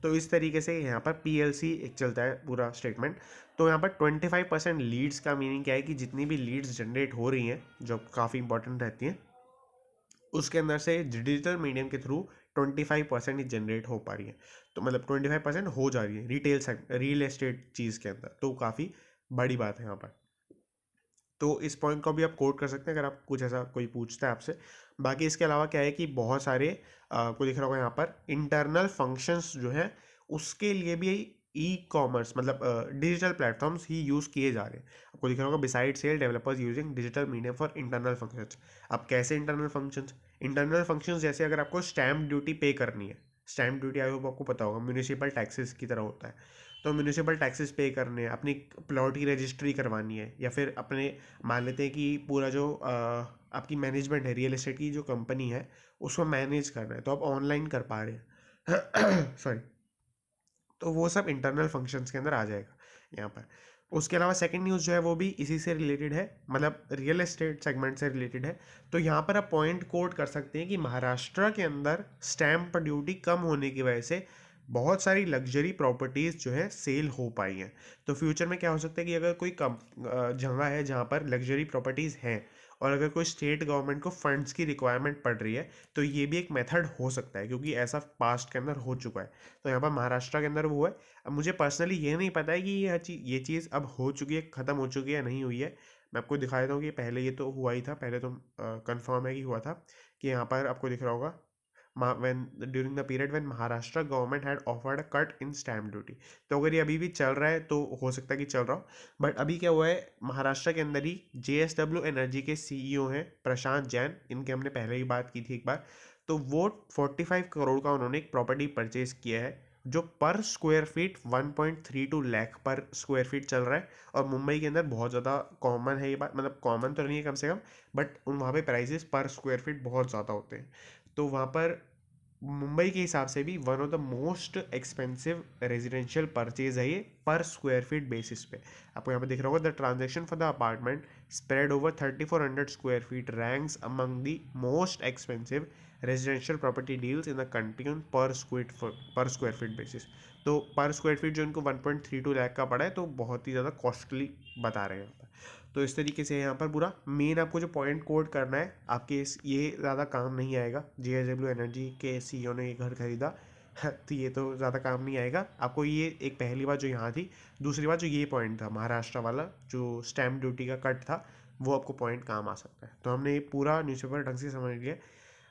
तो इस तरीके से यहाँ पर PLC एक चलता है पूरा स्टेटमेंट। तो यहाँ पर 25% लीड्स का मीनिंग क्या है कि जितनी भी लीड्स जनरेट हो रही हैं, जो काफ़ी इंपॉर्टेंट रहती हैं, उसके अंदर से डिजिटल मीडियम के थ्रू 25% ही जनरेट हो पा रही है। तो मतलब 25% हो जा रही है रियल एस्टेट चीज़ के अंदर, तो काफ़ी बड़ी बात है यहाँ पर। तो इस पॉइंट को भी आप कोट कर सकते हैं अगर आप कुछ ऐसा कोई पूछता है आपसे। बाकी इसके अलावा क्या है कि बहुत सारे आपको दिख रहा होगा यहाँ पर इंटरनल फंक्शंस जो है उसके लिए भी ई कॉमर्स, मतलब डिजिटल प्लेटफॉर्म्स ही यूज़ किए जा रहे हैं। आपको दिख रहा होगा, beside sale developers using digital medium for internal functions. अब कैसे इंटरनल फंक्शंस जैसे अगर आपको स्टैम्प ड्यूटी पे करनी है, स्टैम्प ड्यूटी आई होप आपको पता होगा, म्यूनिसिपल टैक्सेस की तरह होता है। तो म्यूनिसिपल टैक्सेस पे करने हैं, अपनी प्लॉट की रजिस्ट्री करवानी है, या फिर अपने, मान लेते हैं कि पूरा जो आपकी मैनेजमेंट है रियल एस्टेट की जो कंपनी है उसको मैनेज करना है, तो आप ऑनलाइन कर पा रहे हैं सॉरी। तो वो सब इंटरनल फंक्शंस के अंदर आ जाएगा यहाँ पर। उसके अलावा सेकंड न्यूज़ जो है वो भी इसी से रिलेटेड है, मतलब रियल एस्टेट सेगमेंट से रिलेटेड है। तो यहाँ पर आप पॉइंट कोट कर सकते हैं कि महाराष्ट्र के अंदर स्टैम्प ड्यूटी कम होने की वजह से बहुत सारी लग्जरी प्रॉपर्टीज़ जो है सेल हो पाई हैं। तो फ्यूचर में क्या हो सकता है कि अगर कोई जगह है जहाँ पर लग्जरी प्रॉपर्टीज़ हैं, और अगर कोई स्टेट गवर्नमेंट को फंड्स की रिक्वायरमेंट पड़ रही है, तो ये भी एक मेथड हो सकता है, क्योंकि ऐसा पास्ट के अंदर हो चुका है। तो यहाँ पर महाराष्ट्र के अंदर वो है। अब मुझे पर्सनली ये नहीं पता है कि ये चीज़ अब हो चुकी है, ख़त्म हो चुकी है, नहीं हुई है। मैं आपको दिखा देता हूँ कि पहले ये तो हुआ ही था, पहले तो कंफर्म है कि हुआ था। कि यहाँ पर आपको दिख रहा होगा, when during the period when Maharashtra government had offered a cut in stamp duty। तो अगर ये अभी भी चल रहा है तो हो सकता है कि चल रहा हो, बट अभी क्या हुआ है, महाराष्ट्र के अंदर ही JSW एनर्जी के CEO हैं प्रशांत जैन, इनके हमने पहले ही बात की थी एक बार। तो वो 45 करोड़ का उन्होंने एक प्रॉपर्टी परचेज किया है, जो पर स्क्वायर फीट 1.32 लाख पर स्क्वायर फीट चल रहा है। और मुंबई के अंदर बहुत ज़्यादा कॉमन है ये बात, मतलब कॉमन तो नहीं है कम से कम, बट वहाँ पे प्राइजेस पर स्क्वायर फीट बहुत ज़्यादा होते हैं। तो वहाँ पर मुंबई के हिसाब से भी one of the most expensive residential purchase है ये पर स्क्वायर फीट बेसिस पे। आपको यहाँ पे दिख रहा होगा the transaction for the apartment spread over 3400 square feet ranks among the most expensive residential property deals in the country on पर स्क्वायर फीट बेसिस। तो पर स्क्वायर फीट जो इनको 1.32 लाख का पड़ा है, तो बहुत ही ज़्यादा कॉस्टली बता रहे हैं यहाँ पर। तो इस तरीके से यहाँ पर पूरा मेन आपको जो पॉइंट कोड करना है आपके ये ज़्यादा काम नहीं आएगा। JSW एनर्जी के CEO ने ये घर खरीदा तो ये तो ज़्यादा काम नहीं आएगा आपको। ये एक पहली बात जो यहाँ थी। दूसरी बात जो ये पॉइंट था महाराष्ट्र वाला जो स्टैम्प ड्यूटी का कट था, वो आपको पॉइंट काम आ सकता है। तो हमने ये पूरा न्यूज़पेपर ढंग से समझ लिया।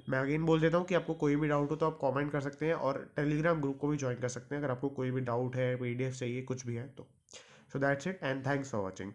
मैं अगेन बोल देता हूँ कि आपको कोई भी डाउट हो तो आप कमेंट कर सकते हैं और टेलीग्राम ग्रुप को भी ज्वाइन कर सकते हैं अगर आपको कोई भी डाउट है, PDF चाहिए, कुछ भी है तो। So that's it and thanks for watching.